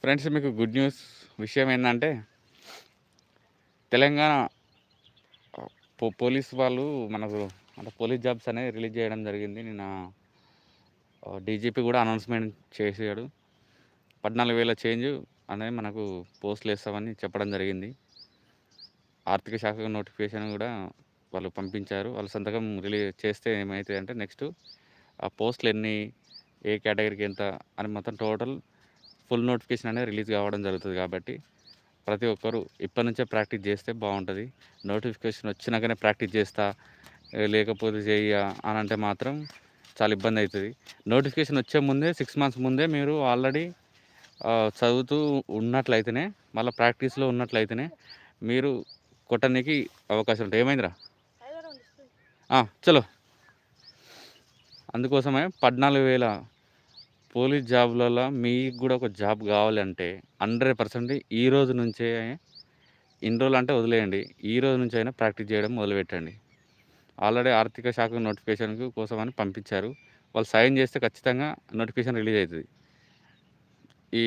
Friends మీకు good news విషయం ఏంటంటే తెలంగాణ పోలీస్ వాళ్ళు మనకు అంటే పోలీస్ జాబ్స్ అనేవి రిలీజ్ చేయడం జరిగింది. నిన్న డీజీపీ కూడా అనౌన్స్మెంట్ చేసాడు. 14,000 చేంజ్ అనేది మనకు పోస్టులు వేస్తామని చెప్పడం జరిగింది. ఆర్థిక శాఖ నోటిఫికేషన్ కూడా వాళ్ళు పంపించారు. వాళ్ళు సంతకం రిలీజ్ చేస్తే ఏమవుతుంది అంటే నెక్స్ట్ ఆ పోస్టులు ఎన్ని, ఏ కేటగిరీకి ఎంత అని మొత్తం టోటల్ ఫుల్ నోటిఫికేషన్ అనేది రిలీజ్ కావడం జరుగుతుంది. కాబట్టి ప్రతి ఒక్కరు ఇప్పటి నుంచే ప్రాక్టీస్ చేస్తే బాగుంటుంది. నోటిఫికేషన్ వచ్చినాకనే ప్రాక్టీస్ చేస్తా లేకపోతే చెయ్య అని అంటే మాత్రం చాలా ఇబ్బంది అవుతుంది. నోటిఫికేషన్ వచ్చే ముందే 6 months ముందే మీరు ఆల్రెడీ చదువుతూ ఉన్నట్లయితేనే మళ్ళీ ప్రాక్టీస్లో ఉన్నట్లయితేనే మీరు కొట్టడానికి అవకాశం ఉంటుంది. ఏమైందిరా చలో. అందుకోసమే 14,000 పోలీస్ జాబ్లలో మీకు కూడా ఒక జాబ్ కావాలంటే 100% ఈ రోజు నుంచే, ఇన్ని రోజులు అంటే వదిలేయండి, ఈ రోజు నుంచి అయినా ప్రాక్టీస్ చేయడం మొదలుపెట్టండి. ఆల్రెడీ ఆర్థిక శాఖ నోటిఫికేషన్ కోసం అని పంపించారు. వాళ్ళు సైన్ చేస్తే ఖచ్చితంగా నోటిఫికేషన్ రిలీజ్ అవుతుంది. ఈ